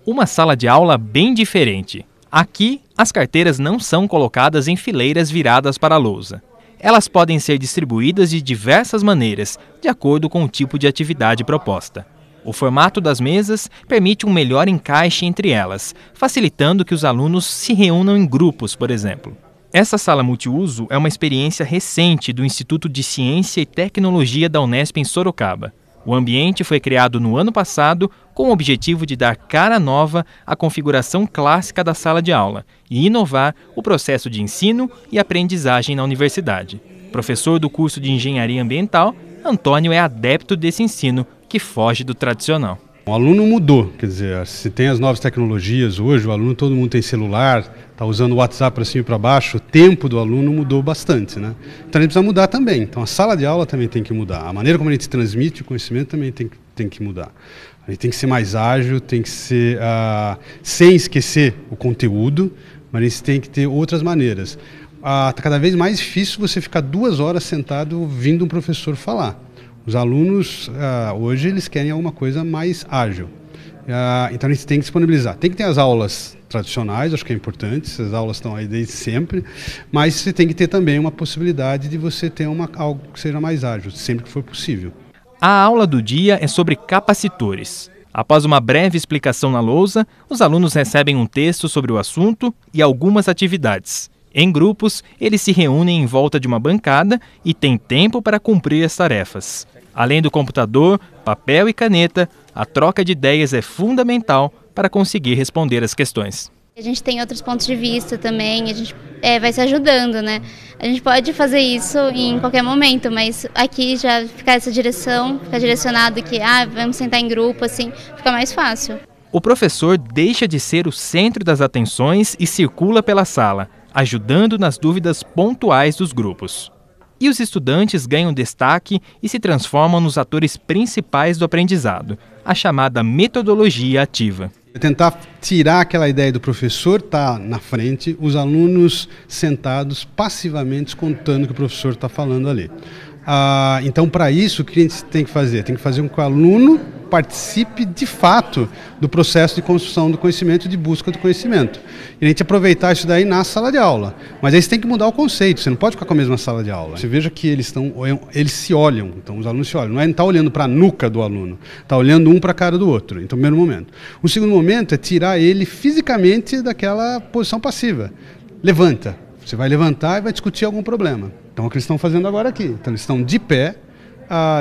Uma sala de aula bem diferente. Aqui, as carteiras não são colocadas em fileiras viradas para a lousa. Elas podem ser distribuídas de diversas maneiras, de acordo com o tipo de atividade proposta. O formato das mesas permite um melhor encaixe entre elas, facilitando que os alunos se reúnam em grupos, por exemplo. Essa sala multiuso é uma experiência recente do Instituto de Ciência e Tecnologia da Unesp em Sorocaba. O ambiente foi criado no ano passado com o objetivo de dar cara nova à configuração clássica da sala de aula e inovar o processo de ensino e aprendizagem na universidade. Professor do curso de Engenharia Ambiental, Antônio é adepto desse ensino que foge do tradicional. O aluno mudou, quer dizer, se tem as novas tecnologias hoje, o aluno, todo mundo tem celular, está usando o WhatsApp para cima e para baixo, o tempo do aluno mudou bastante, né? Então a gente precisa mudar também, então a sala de aula também tem que mudar, a maneira como a gente transmite o conhecimento também tem que mudar. A gente tem que ser mais ágil, tem que ser, sem esquecer o conteúdo, mas a gente tem que ter outras maneiras. Está cada vez mais difícil você ficar 2 horas sentado ouvindo um professor falar. Os alunos, hoje, eles querem alguma coisa mais ágil. Então, a gente tem que disponibilizar. Tem que ter as aulas tradicionais, acho que é importante, essas aulas estão aí desde sempre, mas você tem que ter também uma possibilidade de você ter algo que seja mais ágil, sempre que for possível. A aula do dia é sobre capacitores. Após uma breve explicação na lousa, os alunos recebem um texto sobre o assunto e algumas atividades. Em grupos, eles se reúnem em volta de uma bancada e têm tempo para cumprir as tarefas. Além do computador, papel e caneta, a troca de ideias é fundamental para conseguir responder as questões. A gente tem outros pontos de vista também, a gente vai se ajudando, né? A gente pode fazer isso em qualquer momento, mas aqui já ficar essa direção, ficar direcionado que vamos sentar em grupo, assim, fica mais fácil. O professor deixa de ser o centro das atenções e circula pela sala, ajudando nas dúvidas pontuais dos grupos. E os estudantes ganham destaque e se transformam nos atores principais do aprendizado, a chamada metodologia ativa. Tentar tirar aquela ideia do professor estar na frente, os alunos sentados passivamente escutando o que o professor está falando ali. Então, para isso, o que a gente tem que fazer? Tem que fazer com que o aluno participe de fato do processo de construção do conhecimento, de busca do conhecimento. E a gente aproveitar isso daí na sala de aula. Mas aí você tem que mudar o conceito, você não pode ficar com a mesma sala de aula. Você veja que eles se olham, então os alunos se olham. Não está olhando para a nuca do aluno, está olhando um para a cara do outro, então, primeiro momento. O segundo momento é tirar ele fisicamente daquela posição passiva. Levanta. Você vai levantar e vai discutir algum problema. Então, é o que eles estão fazendo agora aqui. Então, eles estão de pé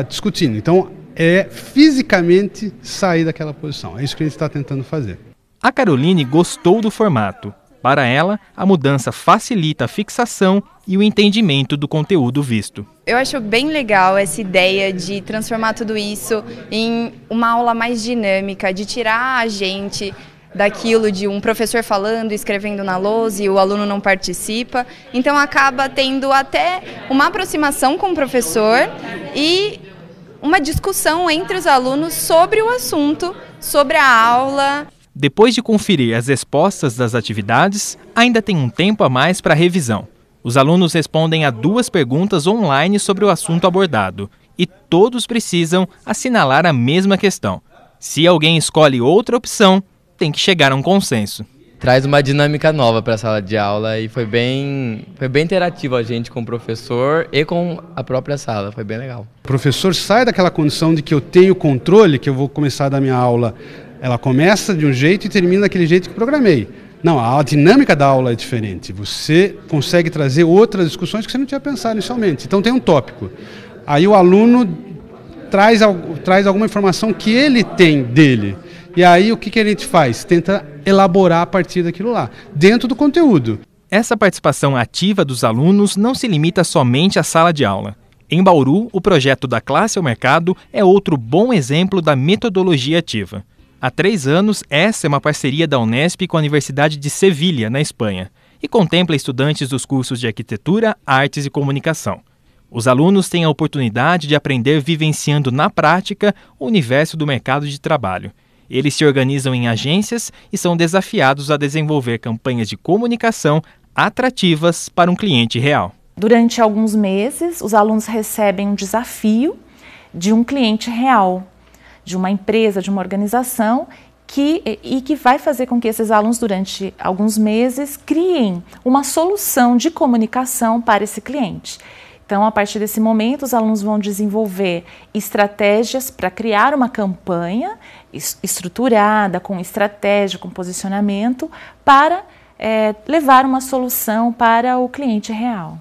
discutindo. Então, é fisicamente sair daquela posição. É isso que a gente está tentando fazer. A Caroline gostou do formato. Para ela, a mudança facilita a fixação e o entendimento do conteúdo visto. Eu acho bem legal essa ideia de transformar tudo isso em uma aula mais dinâmica, de tirar a gente daquilo de um professor falando, escrevendo na lousa e o aluno não participa. Então acaba tendo até uma aproximação com o professor e uma discussão entre os alunos sobre o assunto, sobre a aula. Depois de conferir as respostas das atividades, ainda tem um tempo a mais para revisão. Os alunos respondem a 2 perguntas online sobre o assunto abordado e todos precisam assinalar a mesma questão. Se alguém escolhe outra opção, tem que chegar a um consenso. Traz uma dinâmica nova para a sala de aula e foi bem interativo a gente com o professor e com a própria sala, foi bem legal. O professor sai daquela condição de que eu tenho controle, que eu vou começar a dar minha aula, ela começa de um jeito e termina daquele jeito que programei. Não, a dinâmica da aula é diferente, você consegue trazer outras discussões que você não tinha pensado inicialmente. Então tem um tópico, aí o aluno traz alguma informação que ele tem dele. E aí o que a gente faz? Tenta elaborar a partir daquilo lá, dentro do conteúdo. Essa participação ativa dos alunos não se limita somente à sala de aula. Em Bauru, o projeto da Classe ao Mercado é outro bom exemplo da metodologia ativa. Há 3 anos, essa é uma parceria da Unesp com a Universidade de Sevilha, na Espanha, e contempla estudantes dos cursos de Arquitetura, Artes e Comunicação. Os alunos têm a oportunidade de aprender vivenciando na prática o universo do mercado de trabalho. Eles se organizam em agências e são desafiados a desenvolver campanhas de comunicação atrativas para um cliente real. Durante alguns meses, os alunos recebem um desafio de um cliente real, de uma empresa, de uma organização, que vai fazer com que esses alunos, durante alguns meses, criem uma solução de comunicação para esse cliente. Então, a partir desse momento, os alunos vão desenvolver estratégias para criar uma campanha estruturada, com estratégia, com posicionamento, para levar uma solução para o cliente real.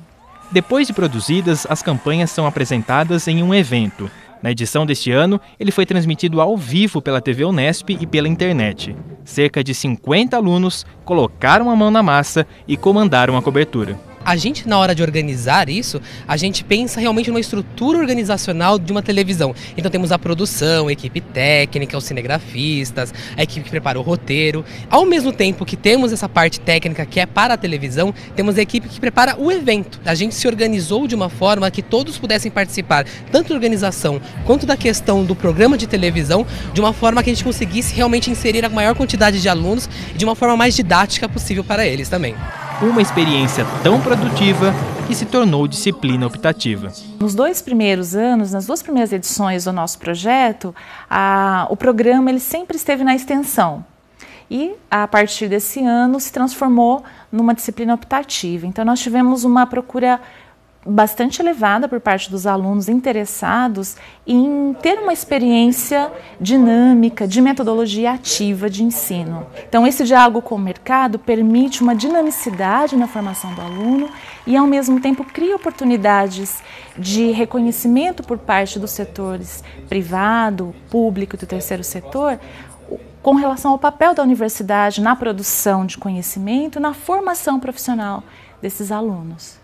Depois de produzidas, as campanhas são apresentadas em um evento. Na edição deste ano, ele foi transmitido ao vivo pela TV Unesp e pela internet. Cerca de 50 alunos colocaram a mão na massa e comandaram a cobertura. A gente, na hora de organizar isso, a gente pensa realmente numa estrutura organizacional de uma televisão. Então temos a produção, a equipe técnica, os cinegrafistas, a equipe que prepara o roteiro. Ao mesmo tempo que temos essa parte técnica que é para a televisão, temos a equipe que prepara o evento. A gente se organizou de uma forma que todos pudessem participar, tanto da organização quanto da questão do programa de televisão, de uma forma que a gente conseguisse realmente inserir a maior quantidade de alunos e de uma forma mais didática possível para eles também. Uma experiência tão produtiva que se tornou disciplina optativa. Nos 2 primeiros anos, nas 2 primeiras edições do nosso projeto, o programa ele sempre esteve na extensão. E, a partir desse ano, se transformou numa disciplina optativa. Então, nós tivemos uma procura bastante elevada por parte dos alunos interessados em ter uma experiência dinâmica, de metodologia ativa de ensino. Então, esse diálogo com o mercado permite uma dinamicidade na formação do aluno e, ao mesmo tempo, cria oportunidades de reconhecimento por parte dos setores privado, público e do terceiro setor, com relação ao papel da universidade na produção de conhecimento, na formação profissional desses alunos.